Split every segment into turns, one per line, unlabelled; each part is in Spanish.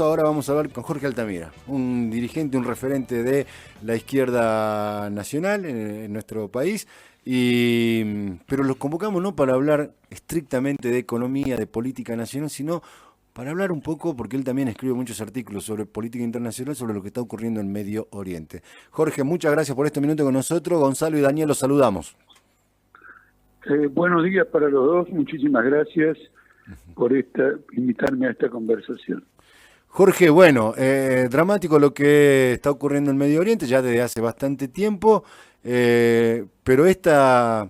Ahora vamos a hablar con Jorge Altamira, un dirigente, un referente de la izquierda nacional en nuestro país. Pero los convocamos no para hablar estrictamente de economía, de política nacional, sino para hablar un poco, porque él también escribe muchos artículos sobre política internacional, sobre lo que está ocurriendo en Medio Oriente. Jorge, muchas gracias por este minuto con nosotros. Gonzalo y Daniel, los saludamos.
Buenos días para los dos, muchísimas gracias por invitarme a esta conversación.
Jorge, bueno, dramático lo que está ocurriendo en Medio Oriente ya desde hace bastante tiempo, pero esta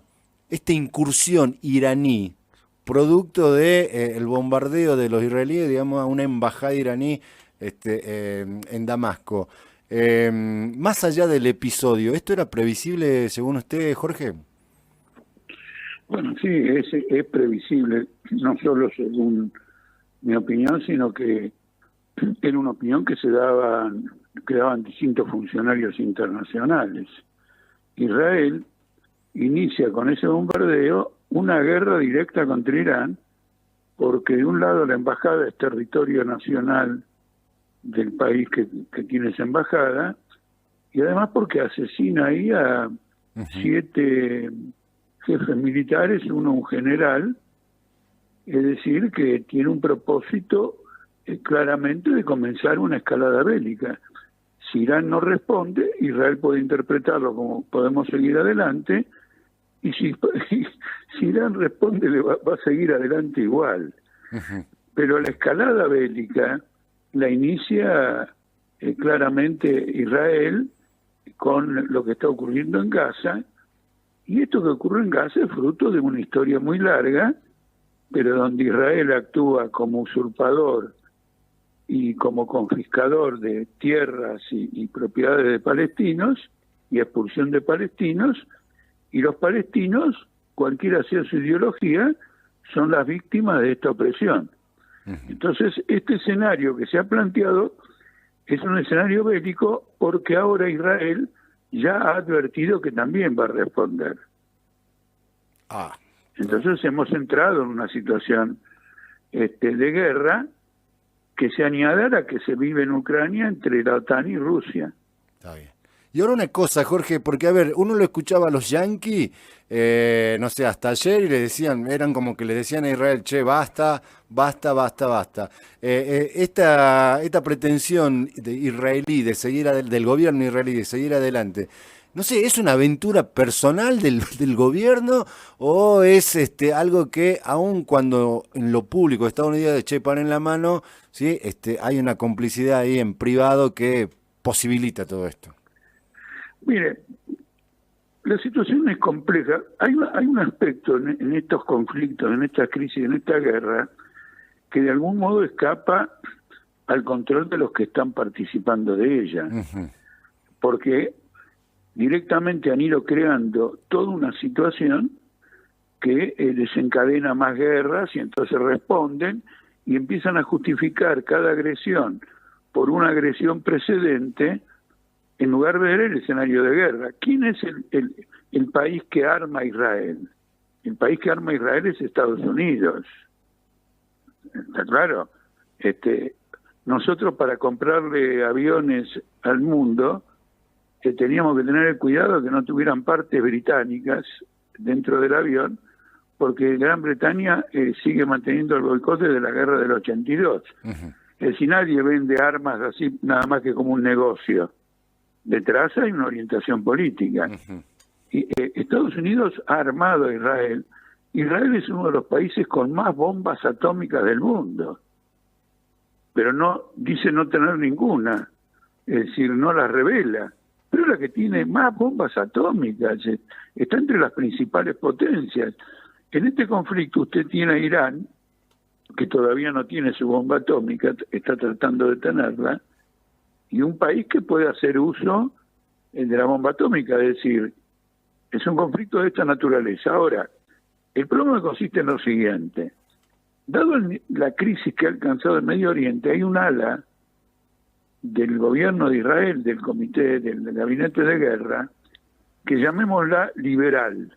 incursión iraní, producto de el bombardeo de los israelíes, digamos, a una embajada iraní en Damasco. Más allá del episodio, ¿esto era previsible según usted, Jorge?
Bueno, sí, es previsible, no solo según mi opinión, sino que era una opinión que daban distintos funcionarios internacionales. Israel inicia con ese bombardeo una guerra directa contra Irán, porque de un lado la embajada es territorio nacional del país que tiene esa embajada, y además porque asesina ahí a 7 jefes militares, uno un general, es decir, que tiene un propósito claramente de comenzar una escalada bélica. Si Irán no responde, Israel puede interpretarlo como podemos seguir adelante, y si Irán responde, va a seguir adelante igual. Pero la escalada bélica la inicia claramente Israel con lo que está ocurriendo en Gaza, y esto que ocurre en Gaza es fruto de una historia muy larga, pero donde Israel actúa como usurpador y como confiscador de tierras y propiedades de palestinos y expulsión de palestinos, y los palestinos, cualquiera sea su ideología, son las víctimas de esta opresión. Entonces, este escenario que se ha planteado es un escenario bélico porque ahora Israel ya ha advertido que también va a responder. Entonces hemos entrado en una situación de guerra que se añade a la que se vive en Ucrania entre la OTAN y Rusia.
Está bien. Y ahora una cosa, Jorge, porque a ver, uno lo escuchaba a los yanquis, no sé, hasta ayer y le decían, eran como que le decían a Israel, che, basta, basta, basta, basta. Esta pretensión israelí de seguir del gobierno israelí de seguir adelante, no sé, ¿es una aventura personal del gobierno o es algo que aun cuando en lo público Estados Unidos che, paren la mano, ¿sí? Hay una complicidad ahí en privado que posibilita todo esto?
Mire, la situación es compleja. Hay un aspecto en estos conflictos, en esta crisis, en esta guerra, que de algún modo escapa al control de los que están participando de ella. Porque directamente han ido creando toda una situación que desencadena más guerras y entonces responden y empiezan a justificar cada agresión por una agresión precedente en lugar de ver el escenario de guerra. ¿Quién es el país que arma a Israel? El país que arma a Israel es Estados Unidos. ¿Está claro? Nosotros para comprarle aviones al mundo teníamos que tener el cuidado de que no tuvieran partes británicas dentro del avión, porque Gran Bretaña sigue manteniendo el boicot de la guerra del 82. Es decir, nadie vende armas así nada más que como un negocio. Detrás hay una orientación política. Y Estados Unidos ha armado a Israel. Israel es uno de los países con más bombas atómicas del mundo, pero no dice no tener ninguna, es decir, no las revela, pero la que tiene más bombas atómicas, está entre las principales potencias. En este conflicto usted tiene a Irán, que todavía no tiene su bomba atómica, está tratando de tenerla, y un país que puede hacer uso de la bomba atómica, es decir, es un conflicto de esta naturaleza. Ahora, el problema consiste en lo siguiente: dado la crisis que ha alcanzado el Medio Oriente, hay un ala del gobierno de Israel, del comité, del gabinete de guerra, que llamémosla liberal,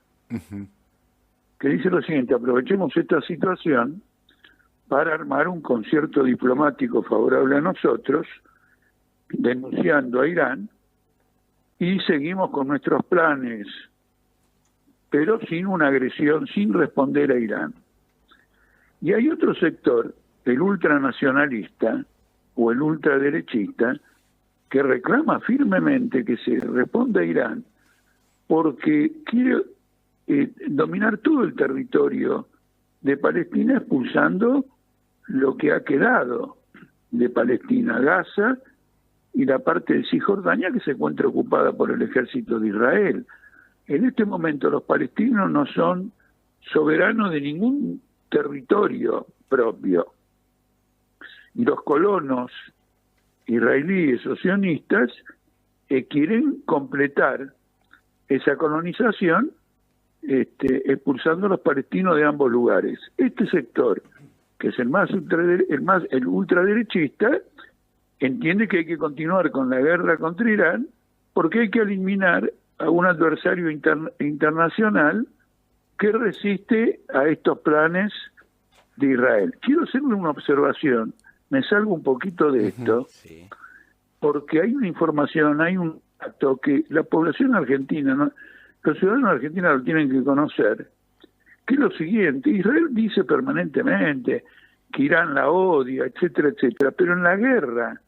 que dice lo siguiente: aprovechemos esta situación para armar un concierto diplomático favorable a nosotros, denunciando a Irán, y seguimos con nuestros planes, pero sin una agresión, sin responder a Irán. Y hay otro sector, el ultranacionalista o el ultraderechista, que reclama firmemente que se responda a Irán porque quiere dominar todo el territorio de Palestina, expulsando lo que ha quedado de Palestina, Gaza y la parte de Cisjordania que se encuentra ocupada por el ejército de Israel. En este momento los palestinos no son soberanos de ningún territorio propio. Y los colonos israelíes o sionistas quieren completar esa colonización expulsando a los palestinos de ambos lugares. Este sector, que es el ultraderechista, entiende que hay que continuar con la guerra contra Irán porque hay que eliminar a un adversario internacional que resiste a estos planes de Israel. Quiero hacerle una observación, me salgo un poquito de esto,
sí,
porque hay una información, hay un dato que la población argentina, ¿no? Los ciudadanos argentinos lo tienen que conocer, que es lo siguiente: Israel dice permanentemente que Irán la odia, etcétera, etcétera, pero en la guerra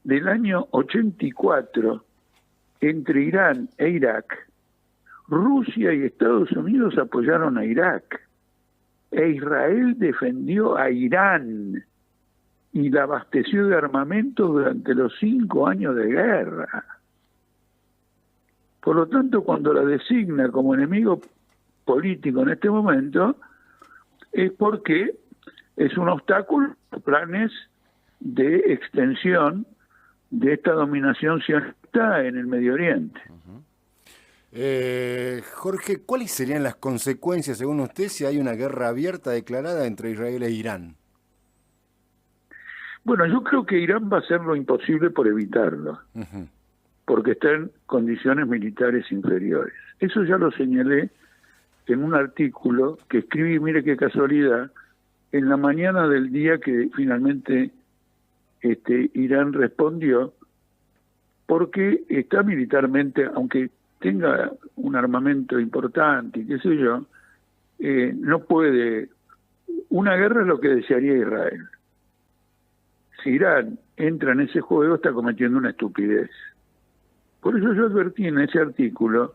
del año 84 entre Irán e Irak, Rusia y Estados Unidos apoyaron a Irak, e Israel defendió a Irán y la abasteció de armamento durante los 5 años de guerra. Por lo tanto, cuando la designa como enemigo político en este momento, es porque es un obstáculo a planes de extensión de esta dominación sionista en el Medio Oriente.
Jorge, ¿cuáles serían las consecuencias, según usted, si hay una guerra abierta declarada entre Israel e Irán?
Bueno, yo creo que Irán va a hacer lo imposible por evitarlo, porque está en condiciones militares inferiores. Eso ya lo señalé en un artículo que escribí, mire qué casualidad, en la mañana del día que finalmente Irán respondió, porque está militarmente, aunque tenga un armamento importante y qué sé yo, no puede. Una guerra es lo que desearía Israel. Si Irán entra en ese juego, está cometiendo una estupidez. Por eso yo advertí en ese artículo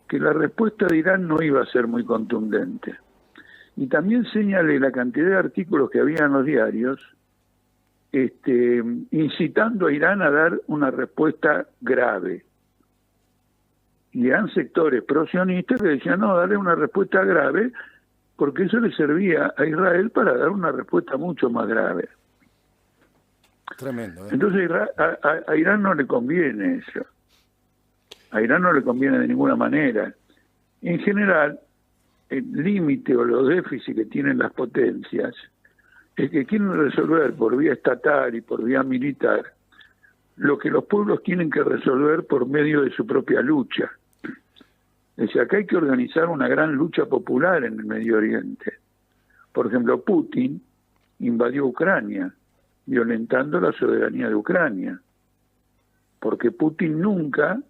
que la respuesta de Irán no iba a ser muy contundente. Y también señalé la cantidad de artículos que había en los diarios incitando a Irán a dar una respuesta grave. Y eran sectores prosionistas que decían, no, darle una respuesta grave, porque eso le servía a Israel para dar una respuesta mucho más grave.
Tremendo, ¿eh?
Entonces a Irán no le conviene eso. A Irán no le conviene de ninguna manera. En general, el límite o los déficits que tienen las potencias es que quieren resolver por vía estatal y por vía militar lo que los pueblos tienen que resolver por medio de su propia lucha. Es decir, acá hay que organizar una gran lucha popular en el Medio Oriente. Por ejemplo, Putin invadió Ucrania, violentando la soberanía de Ucrania, porque Putin nunca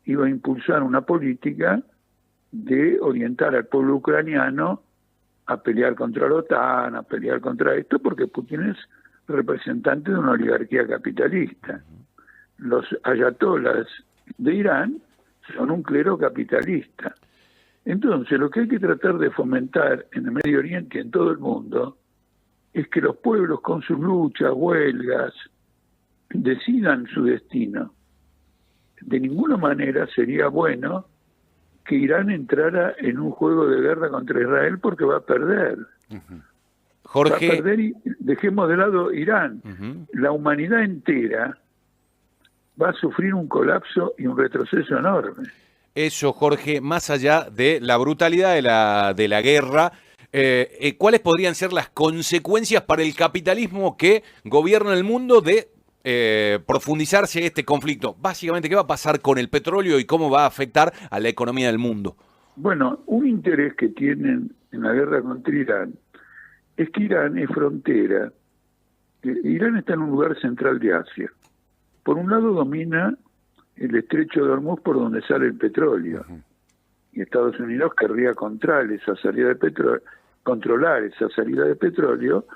iba a impulsar una política de orientar al pueblo ucraniano a pelear contra la OTAN, a pelear contra esto, porque Putin es representante de una oligarquía capitalista. Los ayatolas de Irán son un clero capitalista. Entonces, lo que hay que tratar de fomentar en el Medio Oriente y en todo el mundo es que los pueblos con sus luchas, huelgas, decidan su destino. De ninguna manera sería bueno que Irán entrara en un juego de guerra contra Israel, porque va a perder.
Jorge.
Va a perder, y dejemos de lado Irán. La humanidad entera va a sufrir un colapso y un retroceso enorme.
Eso, Jorge, más allá de la brutalidad de la guerra, ¿cuáles podrían ser las consecuencias para el capitalismo que gobierna el mundo de profundizarse este conflicto? Básicamente, ¿qué va a pasar con el petróleo y cómo va a afectar a la economía del mundo?
Bueno, un interés que tienen en la guerra contra Irán es que Irán es frontera. Irán está en un lugar central de Asia. Por un lado domina el estrecho de Hormuz por donde sale el petróleo. Y Estados Unidos querría controlar esa salida de petróleo,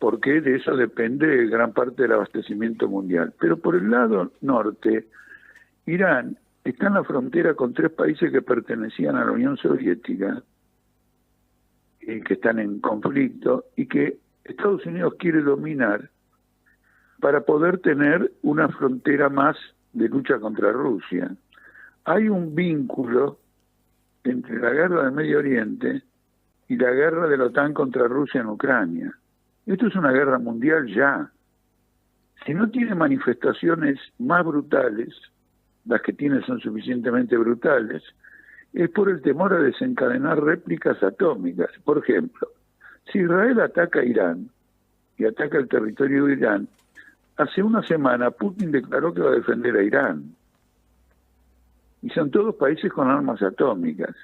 porque de eso depende gran parte del abastecimiento mundial. Pero por el lado norte, Irán está en la frontera con 3 países que pertenecían a la Unión Soviética, que están en conflicto, y que Estados Unidos quiere dominar para poder tener una frontera más de lucha contra Rusia. Hay un vínculo entre la guerra del Medio Oriente y la guerra de la OTAN contra Rusia en Ucrania. Esto es una guerra mundial ya. Si no tiene manifestaciones más brutales, las que tiene son suficientemente brutales, es por el temor a desencadenar réplicas atómicas. Por ejemplo, si Israel ataca a Irán y ataca el territorio de Irán, hace una semana Putin declaró que va a defender a Irán. Y son todos países con armas atómicas.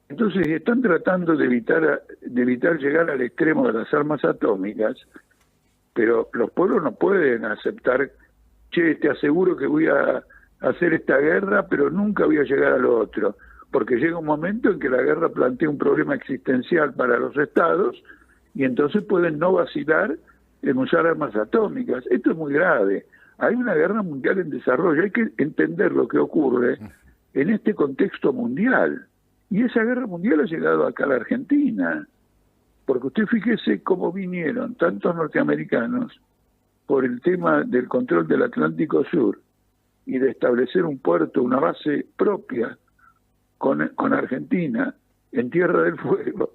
Entonces están tratando de evitar llegar al extremo de las armas atómicas, pero los pueblos no pueden aceptar, che, te aseguro que voy a hacer esta guerra, pero nunca voy a llegar a lo otro, porque llega un momento en que la guerra plantea un problema existencial para los estados y entonces pueden no vacilar en usar armas atómicas. Esto es muy grave. Hay una guerra mundial en desarrollo, hay que entender lo que ocurre en este contexto mundial. Y esa guerra mundial ha llegado acá a la Argentina, porque usted fíjese cómo vinieron tantos norteamericanos por el tema del control del Atlántico Sur y de establecer un puerto, una base propia con Argentina en Tierra del Fuego.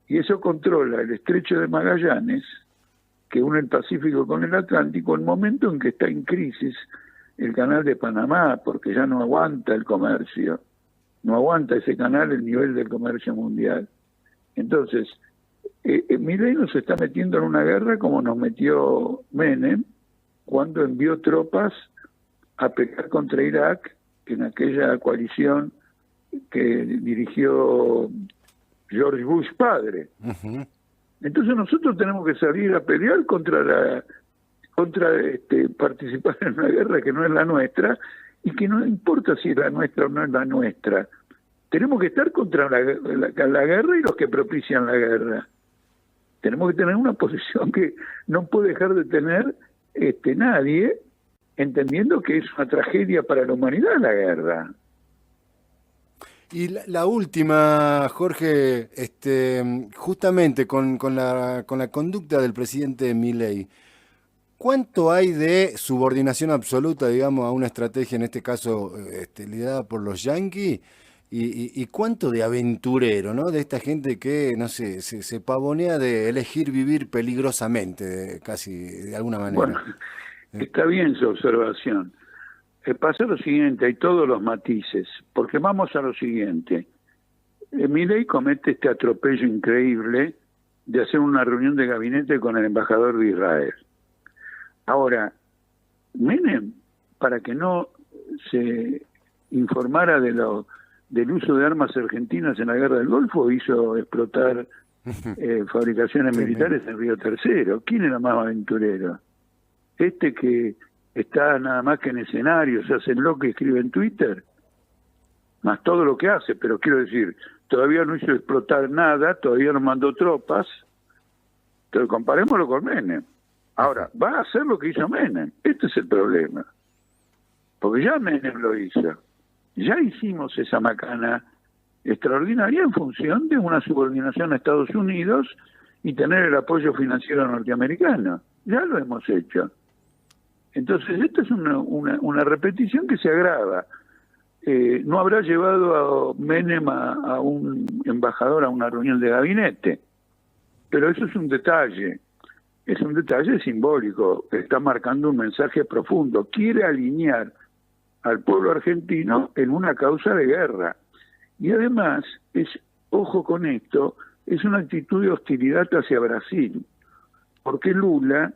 Y eso controla el estrecho de Magallanes, que une el Pacífico con el Atlántico, en el momento en que está en crisis el canal de Panamá, porque ya no aguanta el comercio, no aguanta ese canal el nivel del comercio mundial. Entonces, Milei nos está metiendo en una guerra como nos metió Menem cuando envió tropas a pelear contra Irak en aquella coalición que dirigió George Bush padre. Entonces nosotros tenemos que salir a pelear contra participar en una guerra que no es la nuestra y que no importa si es la nuestra o no es la nuestra. Tenemos que estar contra la guerra y los que propician la guerra. Tenemos que tener una posición que no puede dejar de tener nadie, entendiendo que es una tragedia para la humanidad la guerra.
Y la última, Jorge, justamente con la conducta del presidente Milei, ¿cuánto hay de subordinación absoluta, digamos, a una estrategia, en este caso, liderada por los yanquis? Y cuánto de aventurero, ¿no? De esta gente que, no sé, se pavonea de elegir vivir peligrosamente, casi, de alguna manera.
Bueno, está bien su observación. Pasa lo siguiente, hay todos los matices, porque vamos a lo siguiente. Milei comete este atropello increíble de hacer una reunión de gabinete con el embajador de Israel. Ahora, Menem, para que no se informara del uso de armas argentinas en la guerra del Golfo, hizo explotar fabricaciones militares en Río Tercero. ¿Quién era más aventurero? Este que está nada más que en escenarios, se hace lo que escribe en Twitter, más todo lo que hace, pero quiero decir, todavía no hizo explotar nada, todavía no mandó tropas, entonces comparémoslo con Menem. Ahora, va a hacer lo que hizo Menem, este es el problema, porque ya Menem lo hizo, ya hicimos esa macana extraordinaria en función de una subordinación a Estados Unidos y tener el apoyo financiero norteamericano, ya lo hemos hecho. Entonces, esto es una repetición que se agrava. No habrá llevado a Menem a un embajador a una reunión de gabinete, pero eso es un detalle simbólico, está marcando un mensaje profundo. Quiere alinear al pueblo argentino en una causa de guerra. Y además, ojo con esto, es una actitud de hostilidad hacia Brasil, porque Lula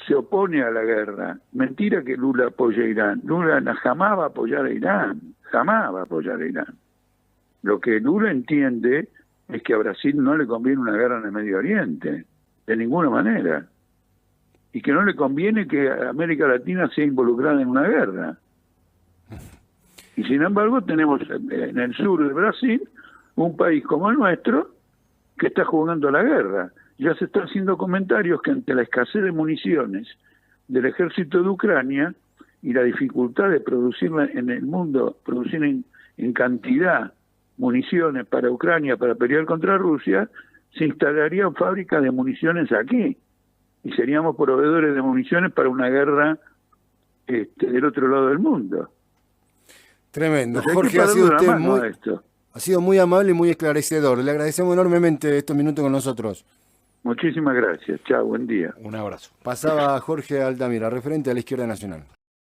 se opone a la guerra. Mentira que Lula apoya a Irán. Lula jamás va a apoyar a Irán. Jamás va a apoyar a Irán. Lo que Lula entiende es que a Brasil no le conviene una guerra en el Medio Oriente, de ninguna manera. Y que no le conviene que América Latina sea involucrada en una guerra. Y sin embargo tenemos en el sur de Brasil un país como el nuestro que está jugando la guerra. Ya se están haciendo comentarios que ante la escasez de municiones del ejército de Ucrania y la dificultad de producirla en el mundo, producir en cantidad municiones para Ucrania para pelear contra Rusia, se instalarían fábricas de municiones aquí y seríamos proveedores de municiones para una guerra del otro lado del mundo.
Tremendo.
Entonces,
Jorge, ha sido muy amable y muy esclarecedor. Le agradecemos enormemente estos minutos con nosotros.
Muchísimas gracias. Chao, buen día.
Un abrazo.
Pasaba Jorge Altamira, referente a la Izquierda Nacional.